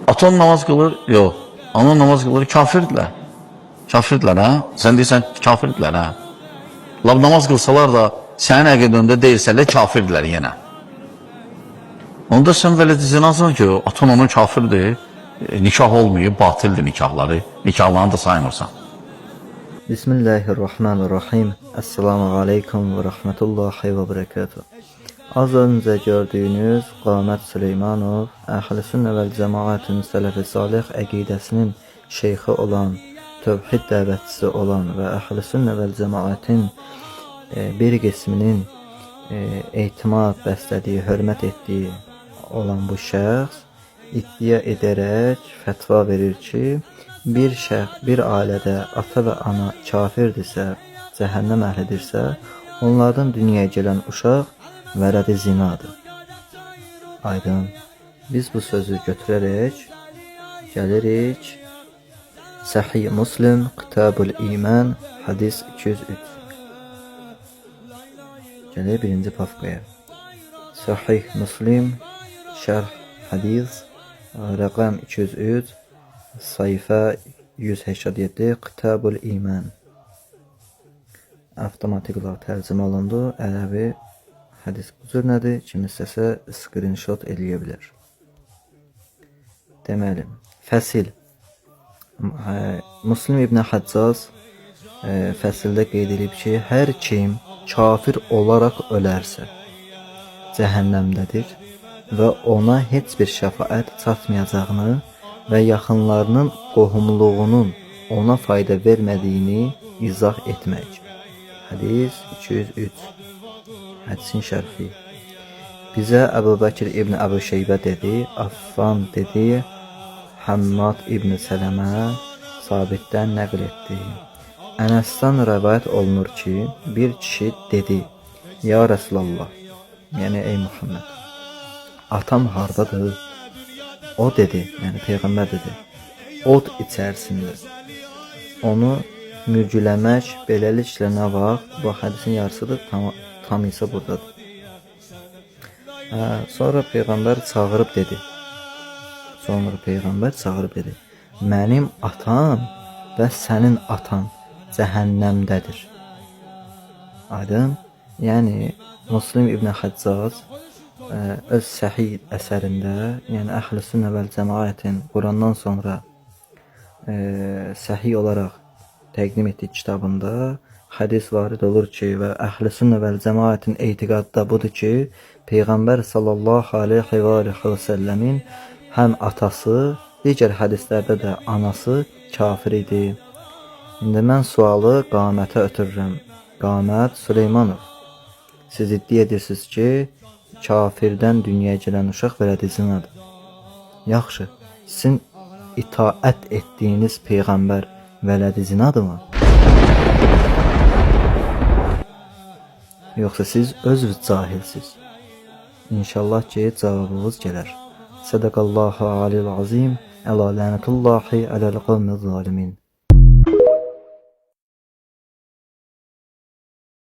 Atan namaz kılır, yok. Ana namaz kılır, kafirdirlər. Kafirdirlər, hə? Sən deyirsən, kafirdirlər, hə? Lab namaz kılsalar da sənin əqidəndə deyilsələr, kafirdirlər yenə. Onda sən belə dizinasan ki, atan onun kafirdir, nikah olmayıb, batildir nikahları, nikahlarını da saymırsan. Bismillahirrahmanirrahim. Esselamu aleyküm ve rahmetullahi ve berekatuhu. Az önce gördüğünüz Qamət Süleymanov, Əhl-i Sünnə vəl Cəmaətin Sələf-i Salih əqidəsinin şeyxi olan, tövhid dəvətçisi olan və Əhl-i Sünnə vəl Cəmaətin bir qisminin etimad bəslədiyi, hörmət etdiyi olan bu şəxs iddia edərək fətva verir ki, bir ailədə ata və ana kafirdirsə, cəhənnəm əhlidirsə, onlardan dünyaya gələn uşaq vələd-i zinadır. Aydın. Biz bu sözü götürərək gəlirik Sahih Müslim, Kitabul İman, hadis 203. Gəlir birinci pafqaya. Sahih Müslim, şərh hadis, rəqəm 203, sayfa 187, Kitabul İman. Avtomatik olaraq tərcümə olundu. Ərəbi hadis bu cür nədir? Kim istəsə screenshot eləyə bilər. Deməli, fəsil. Müslim İbn Həccaz fəsildə qeyd edib ki, hər kim kafir olaraq ölərsə, cəhənnəmdədir və ona heç bir şəfaət çatmayacağını və yaxınlarının qohumluğunun ona fayda vermədiyini izah etmək. Hadis 203. Hədisin şərfi. Bizə Əbu Bəkir İbn Əbu Şeybə dedi, Affan dedi, Həmmad İbn Sələmə Sabitdən nəql etdi. Ənəsdən rəvayət olunur ki, bir kişi dedi, Ya Rəsulallah, yəni ey Muhammed, atam hardadır? O dedi, yəni Peyğəmbər dedi, od içərisində. Onu mürgüləmək beləliklə nə vaxt? Bu hədisin yarısıdır, tam isə buradadır. Sonra Peyğəmbər çağırıb dedi. Mənim atam və sənin atan cəhənnəmdədir. Aydın? Yəni, Müslim İbn Həccaz öz səhih əsərində, yəni Əhl-i Sünnə vəl Cəmaətin Qurandan sonra səhih olaraq təqdim etdiyi kitabında hadis varid olur ki, və Əhl-i Sünnə vəl Cəmaətin etiqadı da budur ki, Peyğəmbər sallallahu aleyhi və səlləmin həm atası, digər hədislərdə də anası kafir idi. İndi mən sualı Qamətə ötürürəm. Qamət Süleymanov, siz iddia edirsiniz ki, kafirdən dünyaya gələn uşaq vələd-i zinadır. Yaxşı, sizin itaət etdiyiniz Peyğəmbər vələd-i zinadırmı? Yoxsa siz özünüz cahilsiz? İnşallah ki, cavabınız gələr. Sədəqallahu alil azim, əla lənətullahi aləl qavmi zalimin.